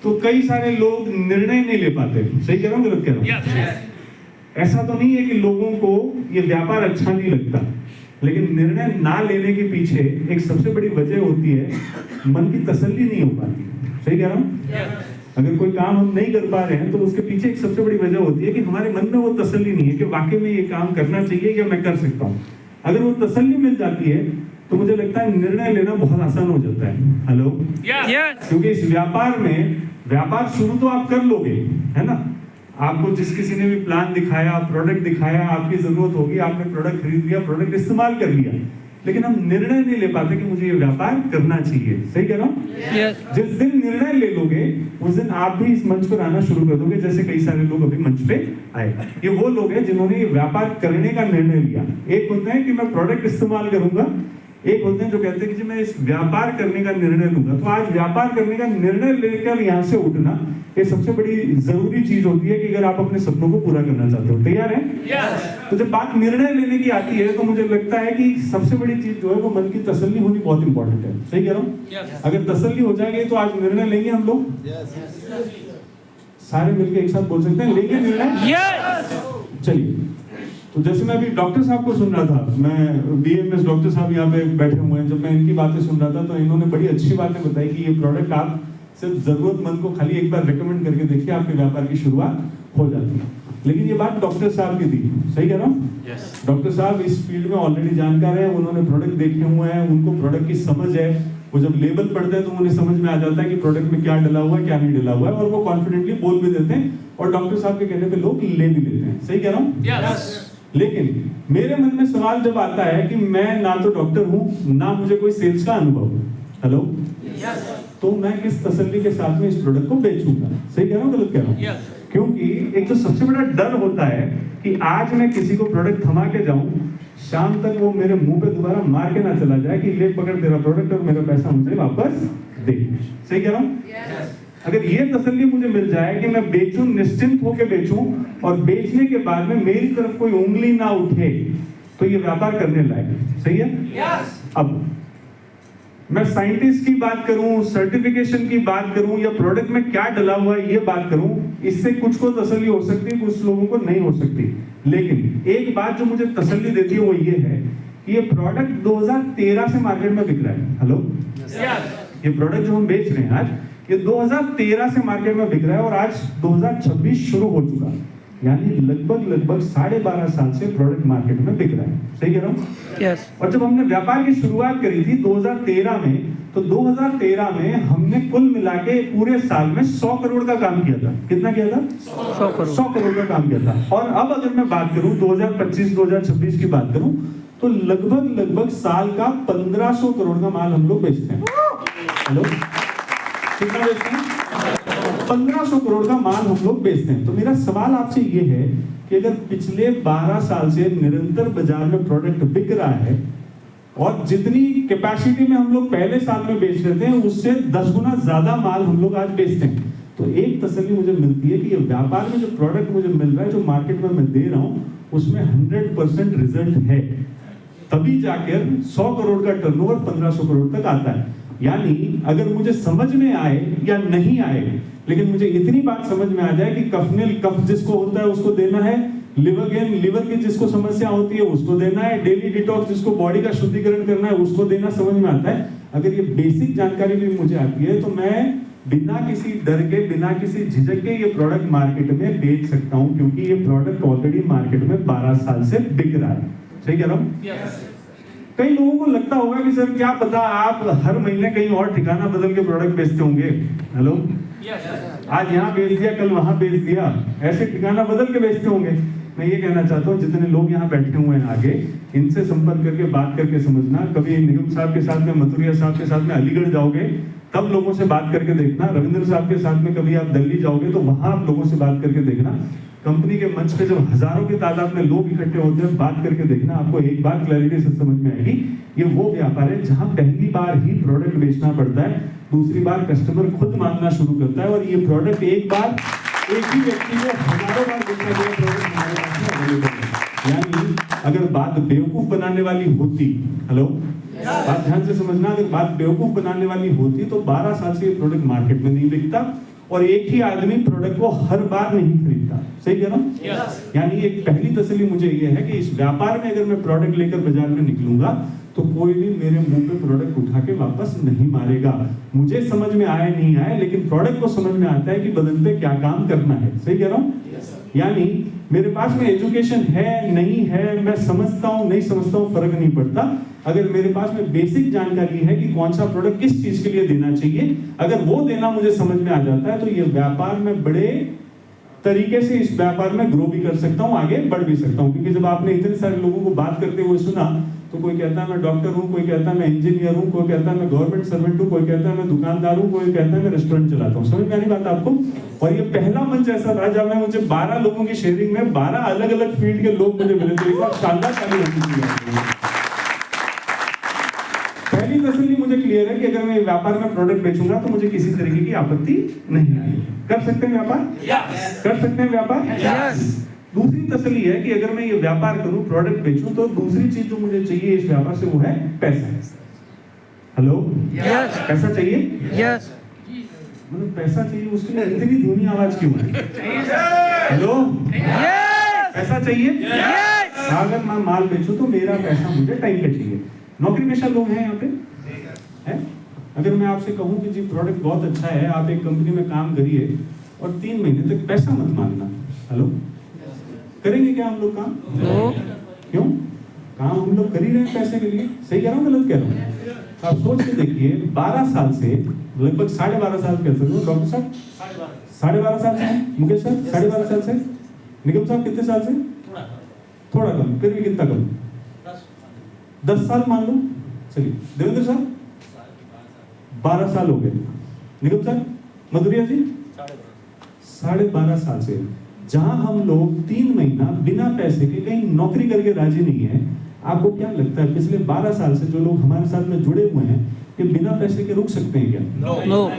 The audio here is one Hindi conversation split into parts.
तो कई सारे लोग निर्णय नहीं ले पाते। सही कह रहा हूँ गलत कह रहा हूँ? ऐसा तो नहीं है कि लोगों को ये व्यापार अच्छा नहीं लगता, लेकिन निर्णय ना लेने के पीछे एक सबसे बड़ी वजह होती है मन की तसल्ली नहीं हो पाती। सही कह रहा हूँ? अगर कोई काम हम नहीं कर पा रहे हैं तो उसके पीछे एक सबसे बड़ी वजह होती है कि हमारे मन में वो तसल्ली नहीं है कि वाकई में ये काम करना चाहिए या मैं कर सकता हूँ। अगर वो तसल्ली मिल जाती है तो मुझे लगता है निर्णय लेना बहुत आसान हो जाता है। हेलो? क्योंकि इस व्यापार में, व्यापार शुरू तो आप कर लोगे, है ना? आपको जिस किसी ने भी प्लान दिखाया, प्रोडक्ट दिखाया, आपकी जरूरत होगी, आपने प्रोडक्ट खरीद लिया, प्रोडक्ट इस्तेमाल कर लिया, लेकिन हम निर्णय नहीं ले पाते कि मुझे ये व्यापार करना चाहिए। सही कह रहा हूँ? जिस दिन निर्णय ले लोगे उस दिन आप भी इस मंच पर आना शुरू कर दोगे, जैसे कई सारे लोग अभी मंच पे आए। ये वो लोग हैं जिन्होंने ये व्यापार करने का निर्णय लिया। एक होता है कि मैं प्रोडक्ट इस्तेमाल करूंगा, एक होते हैं जो कहते हैं कि जी मैं इस व्यापार करने का निर्णय लूंगा। तो आज व्यापार करने का निर्णय लेकर यहाँ से उठना ये सबसे बड़ी जरूरी चीज होती है कि अगर आप अपने सपनों को पूरा करना चाहते हो। तैयार हैं? तो जब बात निर्णय लेने की आती है तो मुझे लगता है कि सबसे बड़ी चीज जो है वो मन की तसल्ली होनी बहुत इंपॉर्टेंट है। सही कह रहा हूँ? अगर तसल्ली हो जाएगी तो आज निर्णय लेंगे हम लोग। सारे मिलकर एक साथ बोल सकते हैं, लेंगे निर्णय। चलिए, तो जैसे मैं अभी डॉक्टर साहब को सुन रहा था, मैं बीएमएस डॉक्टर साहब यहाँ पे बैठे हुए हैं, जब मैं इनकी बातें सुन रहा था तो इन्होंने बड़ी अच्छी बातें बताई कि ये प्रोडक्ट आप सिर्फ जरूरतमंद को खाली एक बार रिकमेंड करके देखिए, आपके व्यापार की शुरुआत हो जाती है। लेकिन ये बात डॉक्टर साहब की थी। सही कह रहा हूँ? डॉक्टर साहब इस फील्ड में ऑलरेडी जानकार हैं, उन्होंने प्रोडक्ट देखे हुए हैं, उनको प्रोडक्ट की समझ है। वो जब लेबल पढ़ते हैं तो उन्हें समझ में आ जाता है कि प्रोडक्ट में क्या डला हुआ है, क्या नहीं डला हुआ है, और वो कॉन्फिडेंटली बोल भी देते हैं और डॉक्टर साहब के कहने पे लोग ले भी लेते हैं। सही कह रहा हूँ? लेकिन मेरे मन में सवाल जब आता है कि मैं ना तो डॉक्टर हूं, ना मुझे कोई सेल्स का अनुभव है, हेलो, तो मैं किस तसल्ली के साथ में इस प्रोडक्ट को बेचूंगा? सही कह रहा हूं गलत कह रहा हूं? क्योंकि एक तो सबसे बड़ा डर होता है कि आज मैं किसी को प्रोडक्ट थमा के जाऊं, शाम तक वो मेरे मुंह पे दोबारा मार के ना चला जाए कि ले पकड़ तेरा प्रोडक्ट और मेरा पैसा मुझे वापस दे। सही कह रहा हूं? अगर ये तसल्ली मुझे मिल जाए कि मैं बेचूं, निश्चिंत होकर बेचूं, और बेचने के बाद में मेरी तरफ कोई उंगली ना उठे, तो ये व्यापार करने लायक है। सही है? अब मैं साइंटिस्ट की बात करूं, सर्टिफिकेशन की बात करूं, या प्रोडक्ट में क्या डला हुआ है ये बात करूं, इससे कुछ को तसल्ली हो सकती है, कुछ लोगों को नहीं हो सकती। लेकिन एक बात जो मुझे तसल्ली देती है वो ये है कि ये प्रोडक्ट 2013 से मार्केट में बिक रहा है। हेलो? ये प्रोडक्ट जो हम बेच रहे हैं आज, ये 2013 से मार्केट में बिक रहा है और आज 2026 शुरू हो चुका है, यानी लगभग 12.5 साल से प्रोडक्ट मार्केट में बिक रहा है। सही कह रहा हूँ? और जब हमने व्यापार की शुरुआत करी थी 2013 में, तो 2013 में हमने कुल मिला के पूरे साल में 100 करोड़ का काम किया था। कितना किया था? 100 करोड़ का काम किया था। और अब अगर मैं बात करूं 2025-2026 की बात करूं तो लगभग साल का 1500 करोड़ का माल हम लोग बेचते हैं। हेलो? कितना बेचते हैं? 1500 करोड़ का माल हम लोग बेचते हैं। तो मेरा सवाल आपसे ये है कि अगर पिछले 12 साल से निरंतर बाजार में प्रोडक्ट बिक रहा है और जितनी कैपेसिटी में हम लोग पहले साल में बेच रहे थे उससे 10 गुना ज्यादा माल हम लोग आज बेचते हैं, तो एक तसल्ली मुझे मिलती है कि ये व्यापार में जो प्रोडक्ट मुझे मिल रहा है, जो मार्केट में मैं दे रहा हूँ, उसमें 100% रिजल्ट है। तभी जाकर 100 करोड़ का टर्नओवर 1500 करोड़ तक आता है। यानी अगर मुझे समझ में आए या नहीं आए, लेकिन मुझे इतनी बात समझ में आ जाए कि कफ जिसको होता है उसको देना है, लिवर की जिसको समस्या होती है उसको देना है, डेली डिटॉक्स जिसको बॉडी का शुद्धिकरण करना है उसको देना, समझ में आता है। अगर ये बेसिक जानकारी भी मुझे आती है तो मैं बिना किसी डर के, बिना किसी झिझक के ये प्रोडक्ट मार्केट में बेच सकता हूँ, क्योंकि ये प्रोडक्ट ऑलरेडी मार्केट में 12 साल से बिक रहा है। सही कह रहा हूँ? कई लोगों को लगता होगा कि सर क्या पता आप हर महीने कहीं और ठिकाना बदल के प्रोडक्ट बेचते होंगे। हेलो? आज यहाँ बेच दिया, कल वहां बेच दिया, ऐसे ठिकाना बदल के बेचते होंगे। मैं ये कहना चाहता हूँ जितने लोग यहाँ बैठे हुए हैं आगे, इनसे संपर्क करके बात करके समझना। कभी निगम साहब के साथ में, मथुरिया साहब के साथ में अलीगढ़ जाओगे तब लोगों से बात करके देखना। रविंद्र साहब के साथ में कभी आप दिल्ली जाओगे तो वहां आप लोगों से बात करके देखना। कंपनी के मंच पे जब हजारों की तादाद में लोग इकट्ठे होते हैं, बात करके देखना, आपको एक बात क्लैरिटी से समझ में आएगी। ये वो व्यापार है जहां पहली बार ही प्रोडक्ट बेचना पड़ता है, दूसरी बार कस्टमर खुद मांगना शुरू करता है, और ये प्रोडक्ट एक बार एक ही व्यक्ति को हजारों बार बेचा गया प्रोडक्ट हमारे पास में अवेलेबल है। यानी अगर बात बेवकूफ बनाने वाली होती, हेलो, बात ध्यान से समझना, अगर बात बेवकूफ बनाने वाली होती तो 12 साल से ये प्रोडक्ट मार्केट में नहीं बिकता और एक ही आदमी प्रोडक्ट को हर बार नहीं खरीदता। सही कह रहा हूँ? यानी एक पहली तसल्ली मुझे ये है कि इस व्यापार में अगर मैं प्रोडक्ट लेकर बाजार में निकलूंगा तो कोई भी मेरे मुंह पे प्रोडक्ट उठा के वापस नहीं मारेगा। मुझे समझ में आए नहीं आए, लेकिन प्रोडक्ट को समझ में आता है कि बदन पे क्या काम करना है। सही कह रहा हूँ? यानी मेरे पास में एजुकेशन है नहीं है, मैं समझता हूँ नहीं समझता हूँ, फर्क नहीं पड़ता। अगर मेरे पास में बेसिक जानकारी है कि कौन सा प्रोडक्ट किस चीज के लिए देना चाहिए, अगर वो देना मुझे समझ में आ जाता है तो ये व्यापार में बड़े तरीके से इस व्यापार में ग्रो भी कर सकता हूँ, आगे बढ़ भी सकता हूँ। क्योंकि जब आपने इतने सारे लोगों को बात करते हुए सुना तो कोई कहता है मैं डॉक्टर हूँ, कोई कहता है मैं इंजीनियर हूँ, कोई कहता है मैं गवर्नमेंट सर्वेंट हूँ, कोई कहता है मैं दुकानदार हूँ, कोई कहता है मैं रेस्टोरेंट चलाता हूँ। समझ में आनी बात आपको? और ये पहला मंच ऐसा था जब मुझे 12 लोगों की शेयरिंग में 12 अलग अलग फील्ड के लोग मुझे मिले थे। शानदार ताली होनी चाहिए। पहली तसल्ली मुझे क्लियर है कि अगर मैं व्यापार में प्रोडक्ट बेचूंगा तो मुझे किसी तरीके की आपत्ति नहीं आएगी। कर सकते हैं व्यापार? कर सकते हैं व्यापार? दूसरी तसल्ली है कि अगर मैं ये व्यापार करूं, प्रोडक्ट बेचूं, तो दूसरी चीज जो मुझे चाहिए इस व्यापार से वो है पैसा। हेलो? पैसा चाहिए? मतलब पैसा चाहिए, उसके लिए इतनी धीमी आवाज क्यों है? हेलो? पैसा चाहिए? अगर मैं माल बेचूं तो मेरा पैसा मुझे टाइम पे चाहिए। नौकरी पेशा लोग हैं यहाँ पे? है? अगर मैं आपसे कहूं कि जी प्रोडक्ट बहुत अच्छा है, आप एक कंपनी में काम करिए और 3 महीने तक पैसा मत मांगना। हेलो? करेंगे क्या हम लोग काम? क्यों? काम हम लोग कर ही रहे हैं पैसे के लिए। सही कह रहा हूँ, गलत कह रहा हूँ? आप सोच के देखिए, 12 साल से लगभग 12.5 साल कह सकते हो डॉक्टर साहब, 12.5 साल से, मुकेश सर 12.5 साल से, निगम साहब कितने साल से? थोड़ा कम, फिर भी कितना कम? 10 साल मान लो। चलिए देवेंद्र साहब 12 साल हो गए, निगम साहब, मधुरिया जी 12.5 साल से। जहां हम लोग 3 महीना बिना पैसे के कहीं नौकरी करके राजी नहीं है, आपको क्या लगता है पिछले 12 साल से जो लोग हमारे साथ में जुड़े हुए हैं कि बिना पैसे के रुक सकते हैं क्या? नो।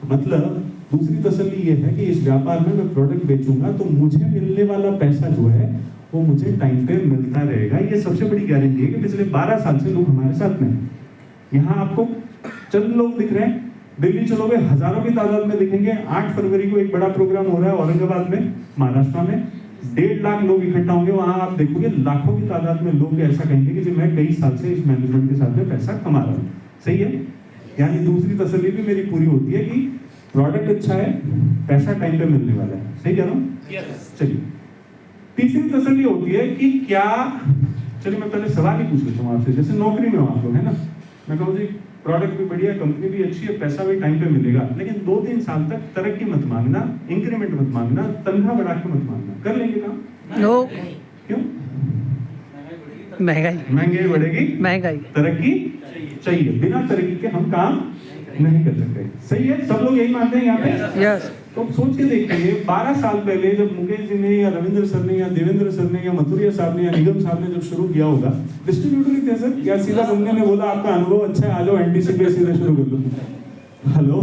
मतलब दूसरी तसल्ली ये है कि इस व्यापार में मैं प्रोडक्ट बेचूंगा तो मुझे मिलने वाला पैसा जो है वो मुझे टाइम पे मिलता रहेगा। ये सबसे बड़ी गारंटी है कि पिछले 12 साल से लोग हमारे साथ में हैं। यहाँ आपको चंद लोग दिख रहे हैं, दिल्ली चलोगे हजारों की तादाद में दिखेंगे। 8 फरवरी को एक बड़ा प्रोग्राम हो रहा है औरंगाबाद में, महाराष्ट्र में, 1.5 लाख लोग इकट्ठा होंगे। वहां आप देखोगे लाखों की तादाद में लोग ऐसा कहेंगे कि मैं कई साल से इस मैनेजमेंट के साथ में पैसा कमा रहा हूँ। सही है? यानी दूसरी तसल्ली भी मेरी पूरी होती है कि प्रोडक्ट अच्छा है, पैसा टाइम पे मिलने वाला है। सही कह रहा हूँ? चलिए तीसरी तसल्ली होती है कि क्या, चलिए मैं पहले सवाल ही पूछ लेता हूँ आपसे। जैसे नौकरी में हो आप लोग, है ना, मैं कहूँ जी प्रोडक्ट भी बढ़िया, कंपनी भी अच्छी है, पैसा भी टाइम पे मिलेगा, लेकिन 2-3 साल तक तरक्की मत मांगना, इंक्रीमेंट मत मांगना, तनख्वाह बढ़ा के मत मांगना। कर लेंगे काम? नो। क्यों? महंगाई बढ़ेगी, महंगाई, तरक्की चाहिए। बिना तरक्की के हम काम नहीं कर सकते। सही है? सब लोग यही मानते हैं यहाँ पे? यस। तो सोच के देखिए, 12 साल पहले जब मुकेश जी ने या रविंद्र सर ने या देवेंद्र सर ने या मथुरिया साहब ने या निगम साहब ने जब शुरू किया होगा, डिस्ट्रीब्यूटर ही थे सर, या सीधा कंपनी ने बोला आपका अनुभव अच्छा है, आ जाओ एनटीसी पे सीधा शुरू कर दो। हेलो?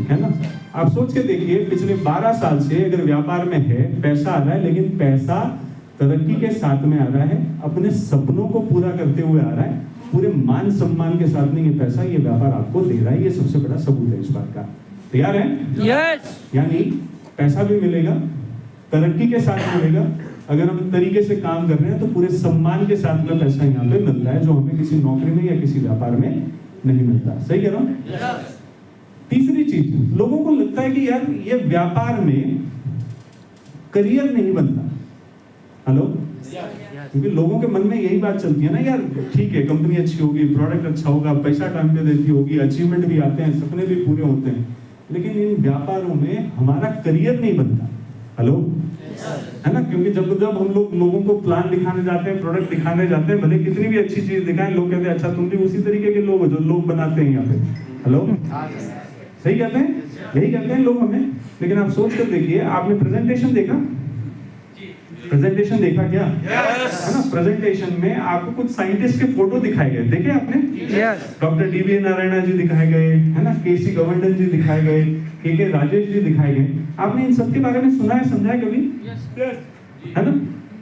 है ना? आप सोच के देखिए, पिछले 12 साल से अगर व्यापार में है, पैसा आ रहा है, लेकिन पैसा तरक्की के साथ में आ रहा है, अपने सपनों को पूरा करते हुए आ रहा है, पूरे मान सम्मान के साथ में ये पैसा, ये व्यापार आपको दे रहा है। ये सबसे बड़ा सबूत है इस बात का। तैयार है? यस। यानी पैसा भी मिलेगा, तरक्की के साथ मिलेगा। अगर हम तरीके से काम कर रहे हैं तो पूरे सम्मान के साथ में पैसा यहाँ पे मिलता है, जो हमें किसी नौकरी में या किसी व्यापार में नहीं मिलता। सही कह रहा हूँ? तीसरी चीज, लोगों को लगता है कि यार ये व्यापार में करियर नहीं बनता। हेलो? क्योंकि लोगों के मन में यही बात चलती है ना, यार ठीक है कंपनी अच्छी होगी, प्रोडक्ट अच्छा होगा, पैसा टाइम पे देती होगी, अचीवमेंट भी आते हैं, सपने भी पूरे होते हैं, लेकिन इन व्यापारों में हमारा करियर नहीं बनता। हेलो? है ना? क्योंकि जब हम लोग लोगों को प्लान दिखाने जाते हैं, प्रोडक्ट दिखाने जाते हैं, भले कितनी भी अच्छी चीज दिखाएं, लोग कहते हैं अच्छा तुम भी उसी तरीके के लोग हो जो लोग बनाते हैं यहाँ पे। हेलो? सही कहते हैं? यही कहते हैं लोग हमें। लेकिन आप सोच कर देखिए, आपने प्रेजेंटेशन देखा? प्रेजेंटेशन देखा क्या? है ना? प्रेजेंटेशन में आपको कुछ साइंटिस्ट के फोटो दिखाए गए, देखे आपने? डॉक्टर डीवी नारायण जी दिखाए गए, है ना, केसी गवर्नर जी दिखाए गए, के राजेश जी दिखाए गए। आपने इन सब के बारे में सुना है, समझा है कभी? है ना?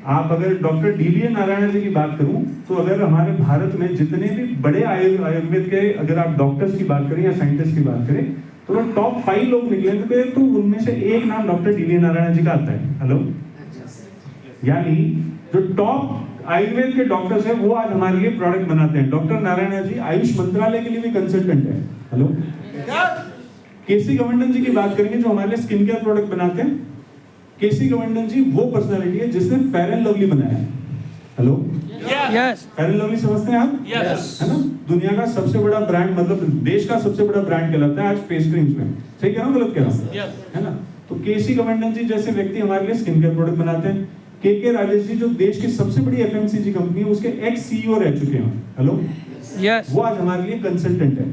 आप अगर डॉक्टर डीवी नारायण जी की बात करूं तो अगर हमारे भारत में जितने भी बड़े आयुर्वेद के अगर आप डॉक्टर्स की बात करें या साइंटिस्ट की बात करें तो टॉप 5 लोग निकले तो उनमें से एक नाम डॉक्टर डी.वी. नारायण जी का आता है। हेलो, यानी जो टॉप आयुर्वेद के डॉक्टर्स हैं वो आज हमारे लिए प्रोडक्ट बनाते हैं। डॉक्टर नारायण जी आयुष मंत्रालय के लिए भी कंसल्टेंट है। हेलो, केसी गवर्नन जी की बात करेंगे जो हमारे लिए स्किन केयर प्रोडक्ट बनाते हैं। केसी गवर्नन जी वो पर्सनालिटी है जिसने फेयर एंड लवली बनाया है। Hello, yes, fair and lovely समझते हैं आप? यस, है ना, दुनिया का सबसे बड़ा ब्रांड, मतलब देश का सबसे बड़ा ब्रांड कहलाता है आज फेस क्रीम्स में। सही कह रहा हूँ, गलत कह रहा हूँ? है ना, तो केसी गवर्नन जी जैसे व्यक्ति हमारे लिए स्किन केयर प्रोडक्ट बनाते हैं। के राजेश जी जो देश की सबसे बड़ी एफएमसीजी कंपनी है उसके एक्स सीईओ रह चुके हैं। हेलो, यस, वो आज हमारे लिए कंसल्टेंट है।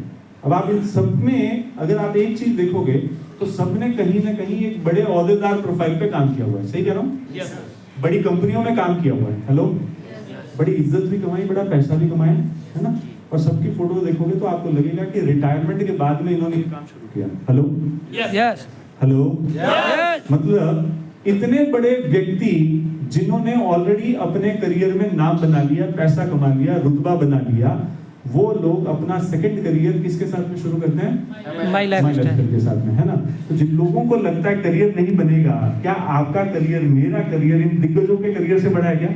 अब आप इन सब में अगर आप एक चीज देखोगे तो सबने कहीं ना कहीं एक बड़े ओहदेदार प्रोफाइल पे काम किया हुआ है। सही कह रहा हूँ? यस, बड़ी कंपनियों में काम किया हुआ है। हेलो, बड़ी इज्जत भी कमाई, बड़ा पैसा भी कमाया, है ना। और सबकी फोटो देखोगे तो आपको लगेगा कि रिटायरमेंट के बाद में इन्होंने ये काम शुरू किया। हेलो, यस, हेलो, यस, मतलब इतने बड़े व्यक्ति जिन्होंने ऑलरेडी अपने करियर में नाम बना लिया, पैसा कमा लिया, रुतबा बना लिया, वो लोग अपना सेकंड करियर किसके साथ में शुरू करते हैं? माय लाइफस्टाइल के साथ में, है ना। तो जिन लोगों को लगता है करियर नहीं बनेगा, क्या आपका करियर, मेरा करियर इन दिग्गजों के करियर से बड़ा है क्या?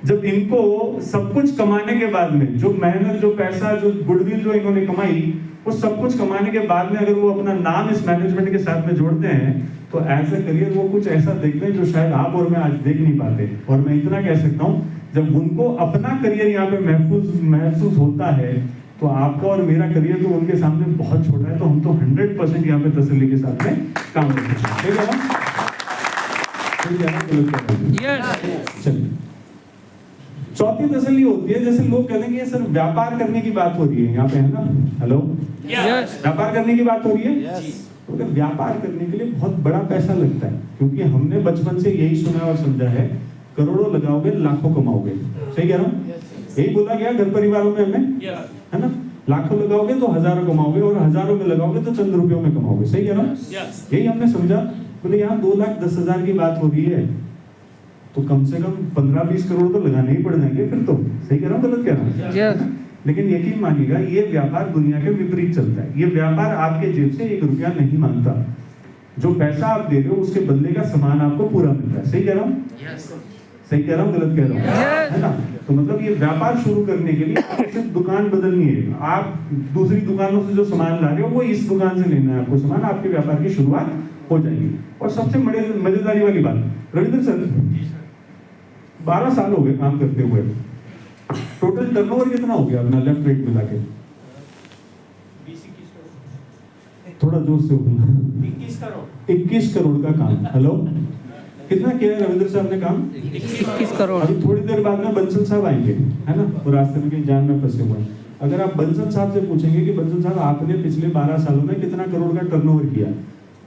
जब इनको सब कुछ कमाने के बाद में जो मेहनत, जो पैसा, जो गुडविल जो इन्होंने कमाई, वो सब कुछ कमाने के बाद में अगर वो अपना नाम इस मैनेजमेंट के साथ में जोड़ते हैं तो एज ए करियर वो कुछ ऐसा देखते हैं जो शायद आप और मैं आज देख नहीं पाते। और मैं इतना कह सकता हूँ, जब उनको अपना करियर यहाँ पे महसूस होता है तो आपका और मेरा करियर तो उनके सामने बहुत छोटा है। तो हम तो 100% यहाँ पे तसल्ली के साथ में काम करते हैं। चलिए, चौथी तसल्ली होती है, जैसे लोग कहते हैं कि सर व्यापार करने की बात हो रही है यहाँ पे, है ना। हेलो, व्यापार करने की बात हो रही है। तो अगर व्यापार करने के लिए बहुत बड़ा पैसा लगता है, क्योंकि हमने बचपन से यही सुना और समझा है, करोड़ों लगाओगे लाखों कमाओगे। सही कह रहा हूँ? यही बोला गया घर परिवारों में हमें, है ना। लाखों लगाओगे तो हजारों कमाओगे, और हजारों में लगाओगे तो चंद रुपयों में कमाओगे। सही कह रहा हूँ? यही हमने समझा। बोले यहाँ 2,10,000 की बात हो रही है तो कम से कम 15-20 करोड़ तो लगाने ही पड़ जाएंगे फिर तो। सही कह रहा हूँ, गलत कह रहा हूँ? लेकिन यकीन मानिएगा, ये व्यापार दुनिया के विपरीत चलता है। ये व्यापार आपके जेब से 1 रुपया नहीं मांगता। जो पैसा आप दे रहे हो उसके बदले का सामान आपको पूरा मिलता है। सही कह रहा हूँ? सही कह रहा हूँ, गलत कह रहा हूँ? है ना। तो मतलब ये व्यापार शुरू करने के लिए आपको सिर्फ दुकान बदलनी है। आप दूसरी दुकानों से जो सामान ला रहे हो वो इस दुकान से लेना है आपको सामान, आपके व्यापार की शुरुआत हो जाएगी। और सबसे मजेदारी वाली बात, रविंद्र सर 12 साल हो गए काम करते हुए, टोटल टर्नओवर कितना हो गया अपना लेफ्ट राइट मिला के? 20-21 थोड़ा जोर से बोलना। 21 करोड़ का काम। हेलो, कितना किया है रविंद्र साहब ने काम? 21 करोड़। अभी थोड़ी देर बाद में बंसल साहब आएंगे, है ना, वो रास्ते में कहीं जान में फंसे हुए हैं। अगर आप बंसल साहब से पूछेंगे कि बंसल साहब आपने पिछले 12 सालों में कितना करोड़ का टर्नओवर किया,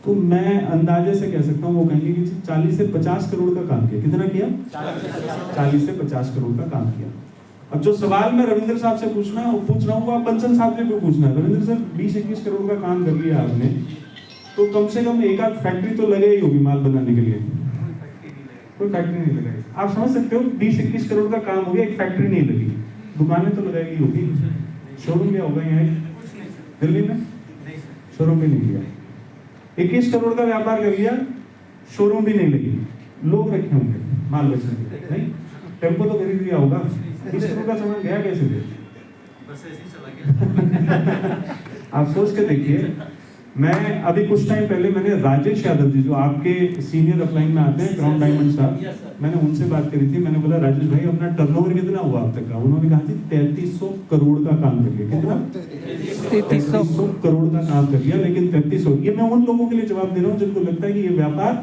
तो मैं अंदाजे से कह सकता हूँ वो कहेंगे कि 40 से 50 करोड़ का काम किया। कितना किया? 40 से 50 करोड़ का काम किया। अब जो सवाल मैं रविंद्र साहब से पूछ रहा हूँ वो आप बंसल साहब से क्यों पूछना है? रविंद्र सर 20-21 करोड़ का काम कर लिया आपने, तो कम से कम एक आध फैक्ट्री तो लगे ही होगी माल बनाने के लिए। कोई फैक्ट्री नहीं लगाई। आप समझ सकते हो 20-21 करोड़ का काम हो गया, एक फैक्ट्री नहीं लगी, दुकानें तो लगाई होगी, शोरूम क्या होगा यहाँ दिल्ली में? शोरूम भी नहीं लिया। 21 करोड़ का व्यापार कर लिया, शोरूम भी नहीं लगी, लोग रखे होंगे माल बेचने के लिए, नहीं? टेम्पो तो खरीद लिया होगा, 20 करोड़ का सामान गया कैसे गया? बस ऐसे ही चला गया। आप सोच के देखिए। मैं अभी कुछ टाइम पहले मैंने राजेश यादव जी जो आपके सीनियर अपलाइन में आते हैं, क्राउन डायमंड साहब, मैंने उनसे बात करी थी। मैंने बोला राजेश भाई अपना टर्नओवर कितना हुआ अब तक का? उन्होंने कहा थी 3300 करोड़ का काम कर लिया। कितना? 3300 करोड़ का काम कर लिया। लेकिन 3300, ये मैं उन लोगों के लिए जवाब दे रहा हूँ जिनको लगता है कि ये व्यापार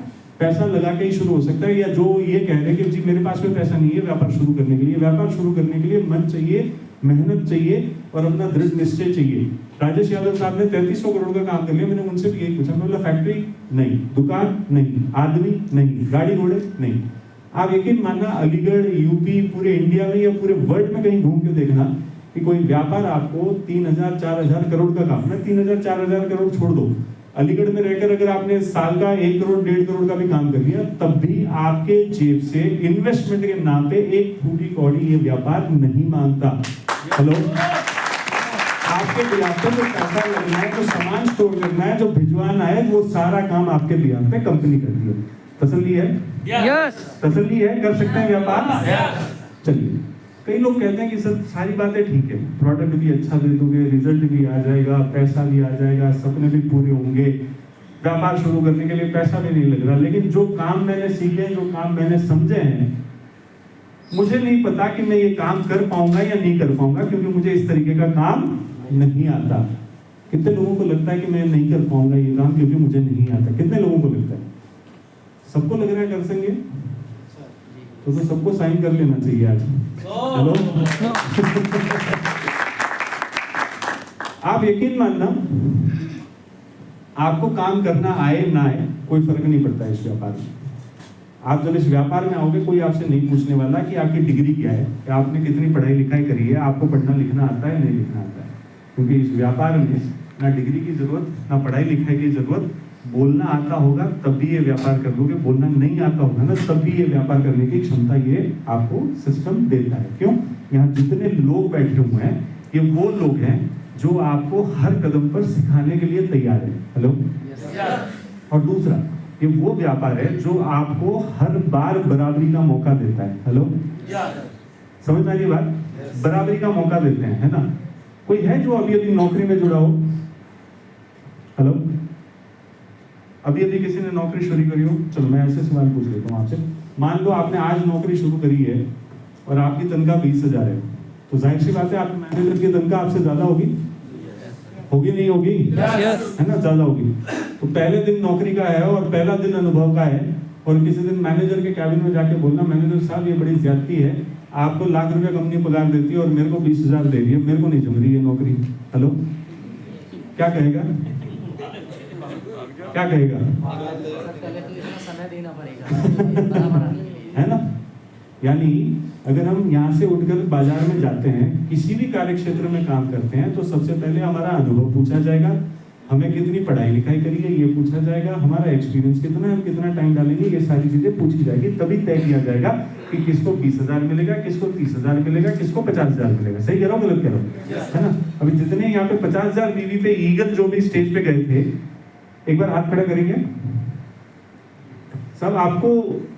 पैसा लगा के ही शुरू हो सकता है, या जो ये कह रहे हैं कि जी मेरे पास में पैसा नहीं है व्यापार शुरू करने के लिए। व्यापार शुरू करने के लिए मन चाहिए, मेहनत चाहिए और अपना दृढ़ निश्चय चाहिए। राजेश यादव साहब ने 3300 करोड़ का काम कर लिया। मैंने उनसे भी यही पूछा, मैं बोला फैक्ट्री नहीं, दुकान नहीं, आदमी नहीं, गाड़ी घोड़े नहीं। आप यकीन मानना, अलीगढ़, यूपी, पूरे इंडिया में या पूरे वर्ल्ड में कहीं घूम के देखना कि कोई व्यापार आपको 3,000-4,000 करोड़ का काम, मैं 3,000-4,000 करोड़ छोड़ दो, अलीगढ़ में रहकर अगर आपने साल का 1 करोड़ 1.5 करोड़ का भी काम कर लिया, तब भी आपके जेब से इन्वेस्टमेंट के नाम पे एक फूटी कौड़ी ये व्यापार नहीं मांगता। हेलो, आप आपके बिहाफ पे जो पैसा लगना है, जो सामान स्टोर करना है, जो भिजवाना है, वो सारा काम आपके बिहाफ पे कंपनी करती है। तसल्ली है? यस तसल्ली है? कर सकते हैं व्यापार? चलिए, कई लोग कहते हैं कि सर सारी बातें ठीक है, प्रोडक्ट भी अच्छा दे दोगे, रिजल्ट भी आ जाएगा, पैसा भी आ जाएगा, सपने भी पूरे होंगे, व्यापार शुरू करने के लिए पैसा भी नहीं लग रहा, लेकिन जो काम मैंने सीखे, जो काम मैंने समझे हैं, मुझे नहीं पता कि मैं ये काम कर पाऊंगा या नहीं कर पाऊंगा, क्योंकि मुझे इस तरीके का काम नहीं आता। कितने लोगों को लगता है कि मैं नहीं कर पाऊंगा ये काम क्योंकि मुझे नहीं आता? कितने लोगों को लगता है? सबको लग रहा है कर सकेंगे? तो सबको साइन कर लेना चाहिए आज। हेलो आप यकीन मानना, आपको काम करना आए ना आए कोई फर्क नहीं पड़ता इस व्यापार में। आप जब इस व्यापार में आओगे, कोई आपसे नहीं पूछने वाला कि आपकी डिग्री क्या है, कि आपने कितनी पढ़ाई लिखाई करी है, आपको पढ़ना लिखना आता है नहीं लिखना आता है, क्योंकि इस व्यापार में ना डिग्री की जरूरत, ना पढ़ाई लिखाई की जरूरत। बोलना आता होगा तब भी ये व्यापार कर लोगे, बोलना नहीं आता होगा ना तब भी ये व्यापार करने की क्षमता ये आपको सिस्टम देता है। क्यों? यहाँ जितने लोग बैठे हुए हैं, ये वो लोग हैं जो आपको हर कदम पर सिखाने के लिए तैयार है। हेलो और दूसरा, ये वो व्यापार है जो आपको हर बार बराबरी का मौका देता है। हेलो समझ में आ रही बात? बराबरी का मौका देते हैं, है ना? कोई है जो अभी अभी नौकरी में जुड़ा हो? हेलो अभी अभी किसी ने नौकरी शुरू करी हो? चलो मैं ऐसे सवाल पूछ लेता हूँ आपसे। मान लो आपने आज नौकरी शुरू करी है और आपकी तनख्वाह 20,000 है, तो जाहिर सी बात है आपके मैनेजर की तनख्वाह आपसे ज्यादा होगी? होगी नहीं होगी? है ना, ज्यादा होगी। तो पहले दिन नौकरी का है और पहला दिन अनुभव का है, और किसी दिन मैनेजर के कैबिन में जाके बोलना, मैनेजर साहब ये बड़ी ज्यादती है, आपको लाख रुपया कंपनी पगार देती है और मेरे को 20,000 दे रही है, मेरे को नहीं जम रही है नौकरी। हेलो क्या कहेगा? क्या कहेगा? समय देना पड़ेगा। है ना? यानी अगर हम यहाँ से उठकर बाजार में जाते हैं, किसी भी कार्य क्षेत्र में काम करते हैं, तो सबसे पहले हमारा अनुभव पूछा जाएगा, हमें कितनी पढ़ाई लिखाई करी है ये पूछा जाएगा, हमारा एक्सपीरियंस कितना है, हम कितना टाइम डालेंगे, ये सारी चीजें पूछी जाएगी। तभी तय किया जाएगा कि किसको 20,000 मिलेगा, किसको 30,000 मिलेगा, किसको 50,000 मिलेगा। सही कह रहा हूँ गलत कह रहा हूँ? है ना? अभी जितने यहाँ पे 50,000 बीवी पे ईगल जो भी स्टेज पे गए थे, एक बार हाथ खड़ा करेंगे सब। आपको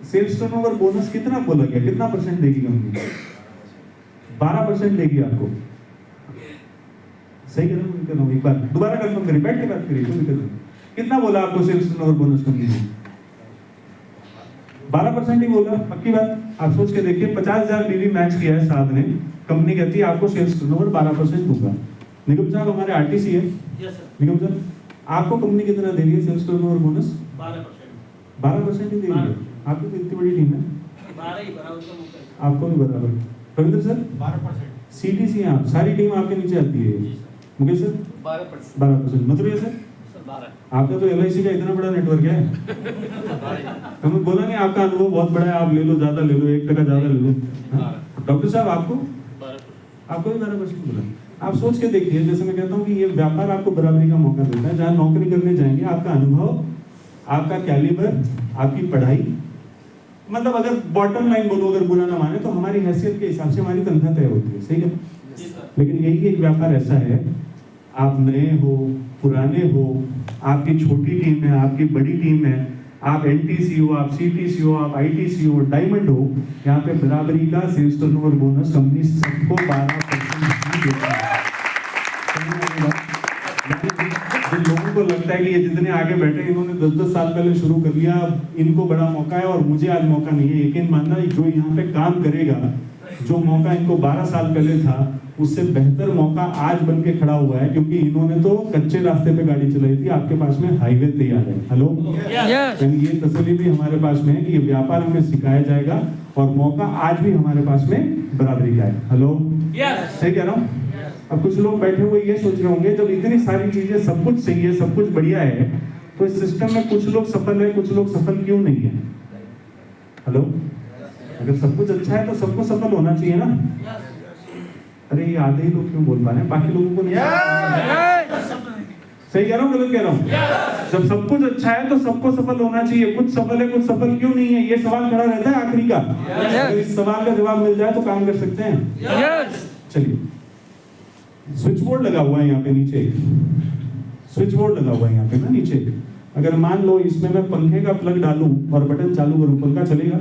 सेल्स टर्नओवर बोनस कितना बोला गया, कितना परसेंट देगी कंपनी? 12% देगी आपको। सही कह रहा हूँ? एक बार दोबारा कंफर्म करिए, बैठ के बात करिए, कोई दिक्कत नहीं। कितना बोला आपको सेल्स टर्नओवर बोनस कंपनी ने? 12% ही बोला। पक्की बात? आप सोच के देखिए, 50,000 बीवी मैच किया है साहब ने, कंपनी कहती है आपको सेल्स टर्नओवर 12% दूंगा। निगम साहब हमारे आरटीसी है। निगम साहब आपको कंपनी कितना दे रही है सेल्स टर्नओवर बोनस? 12% ही दे रही है। आपकी तो इतनी बड़ी टीम है। आपको भी बराबर। रविंद्र सर 12%। सीटीसी हैं आप, सारी टीम आपके नीचे आती है। मुकेश सर 12%। मतलब सर आपका तो LIC का इतना बड़ा नेटवर्क है। हमें बोला नहीं आपका अनुभव बहुत बड़ा है, आप ले लो, ज्यादा ले लो, 1% ज्यादा ले लो। डॉक्टर साहब आपको भी 12% बोला। आप सोच के देखिए, जैसे मैं कहता हूँ कि ये व्यापार आपको बराबरी का मौका देता है। जहाँ नौकरी करने जाएंगे, आपका अनुभव, आपका कैलिबर, आपकी पढ़ाई, मतलब अगर बॉटम लाइन बोलो, अगर बुरा ना माने तो हमारी हैसियत के हिसाब से हमारी तनख्वाह तय होती है। सही है? लेकिन यही एक व्यापार ऐसा है, आप नए हो, पुराने हो, आपकी छोटी टीम है, आपकी बड़ी टीम है, आप NTC हो, आप CTC हो, आप ITC हो, डायमंड हो, यहाँ पे बराबरी का सेल्स टर्नओवर बोनस कंपनी सबको 12% ही देती है। जिन लोगों को लगता है कि ये जितने आगे बैठे इन्होंने 10-10 साल पहले शुरू कर लिया, इनको बड़ा मौका है और मुझे आज मौका नहीं है, यकीन मानना जो यहाँ पे काम करेगा, जो मौका इनको 12 साल पहले था, उससे बेहतर मौका आज बन के खड़ा हुआ है, क्योंकि इन्होंने तो कच्चे रास्ते पे गाड़ी चलाई थी, आपके पास में हाईवे तैयार है। हेलो ये तसल्ली भी हमारे पास में है कि ये व्यापार हमें सिखाया जाएगा और मौका आज भी हमारे पास में बराबरी का है। हेलो सही कह रहा हूँ? अब कुछ लोग बैठे हुए ये सोच रहे होंगे, जब इतनी सारी चीजें, सब कुछ सही है, सब कुछ बढ़िया है, तो इस सिस्टम में कुछ लोग सफल है, कुछ लोग सफल क्यों नहीं है? हेलो अगर सब कुछ अच्छा है तो सबको सफल होना चाहिए ना। अरे ये आधे ही लोग क्यों बोल पा रहे हैं, बाकी लोगों को नहीं? सही कह रहा हूँ गलत कह रहा हूँ? जब सब कुछ अच्छा है तो सबको सफल होना चाहिए। कुछ सफल है, कुछ सफल क्यों नहीं है, ये सवाल खड़ा रहता है आखिरी का। अगर इस सवाल का जवाब मिल जाए तो काम कर सकते हैं। चलिए स्विच बोर्ड लगा हुआ है यहाँ पे नीचे, स्विच बोर्ड लगा हुआ है यहाँ पे ना नीचे। अगर मान लो इसमें मैं पंखे का प्लग डालूं और बटन चालू करूं, पंखा चलेगा?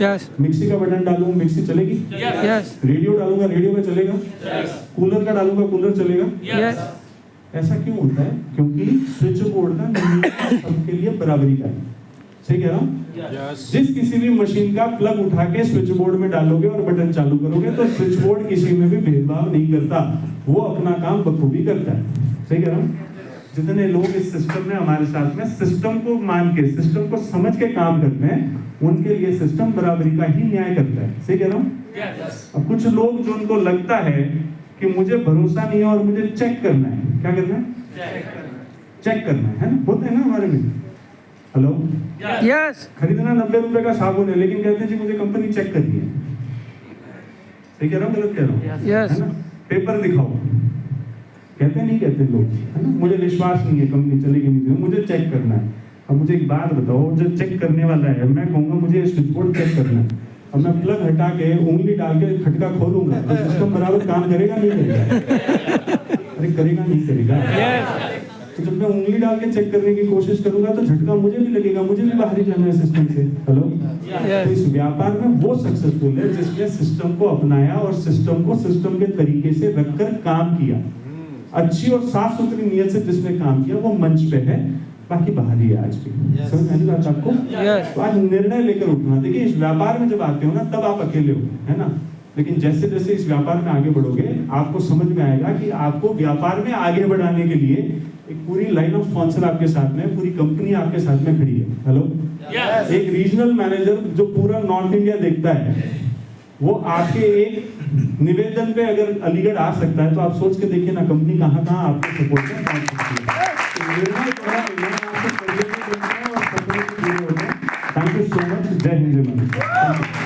यस मिक्सी का बटन डालूं, मिक्सी चलेगी? यस रेडियो डालूंगा, रेडियो का चलेगा? कूलर का डालूंगा, कूलर चलेगा? यस ऐसा क्यों होता है? क्योंकि स्विच बोर्ड का नियम सबके लिए बराबरी का है। सही कह रहा हूँ? जिस किसी भी मशीन का प्लग उठा के स्विच बोर्ड में डालोगे और बटन चालू करोगे तो स्विच बोर्ड किसी में भी भेदभाव नहीं करता, वो अपना काम बखूबी करता है। सही कह रहा हूँ? जितने लोग इस सिस्टम में हमारे साथ में सिस्टम को मान के, सिस्टम को समझ के काम करते हैं, उनके लिए सिस्टम बराबरी का ही न्याय करता है। सही कह रहा हूँ? अब कुछ लोग जो उनको लगता है कि मुझे भरोसा नहीं है और मुझे चेक करना है, क्या करना है? चेक करना है ना? होता है ना हमारे में। हेलो, यस खरीदना 90 रुपए का साबुन है, लेकिन कहते हैं जी मुझे कंपनी चेक करनी है। सही कह रहा हूँ, गलत कह रहा हूँ? यस है ना? पेपर दिखाओ, कहते नहीं कहते लोग, है ना? मुझे विश्वास नहीं है कंपनी चलेगी नहीं चलेगी, मुझे चेक करना है। अब मुझे एक बात बताओ, जो चेक करने वाला है, मैं कहूँगा मुझे स्विच बोर्ड चेक करना है, अब मैं प्लग हटा के उंगली डाल के खटका खोलूंगा तो सिस्टम बराबर काम करेगा नहीं करेगा? अरे करेगा नहीं करेगा? तो जब मैं उंगली डाल के चेक करने की कोशिश करूंगा तो झटका मुझे भी लगेगा, मुझे भी बाहर ही जाना है सिस्टम से। हेलो, तो इस व्यापार में वो सक्सेसफुल है जिसने सिस्टम को अपनाया और सिस्टम को सिस्टम के तरीके से रखकर काम किया। अच्छी और साफ सुथरी नीयत से जिसने काम किया वो मंच पे है, बाकी बाहर ही है आज भी। समझ में आई बात आपको? तो आज निर्णय लेकर उठना। देखिए इस व्यापार में जब आते हो ना तब आप अकेले हो, है ना? लेकिन जैसे जैसे इस व्यापार में आगे बढ़ोगे आपको समझ में आएगा कि आपको व्यापार में आगे बढ़ाने के लिए एक पूरी लाइन ऑफ स्पॉन्सर आपके साथ में, पूरी कंपनी आपके साथ में खड़ी है। हेलो, एक रीजनल मैनेजर जो पूरा नॉर्थ इंडिया देखता है, वो आपके एक निवेदन पे अगर अलीगढ़ आ सकता है तो आप सोच के देखिए ना कंपनी कहाँ कहाँ आपको सपोर्ट है। Thank you so much. जय हिंद, जय भारत।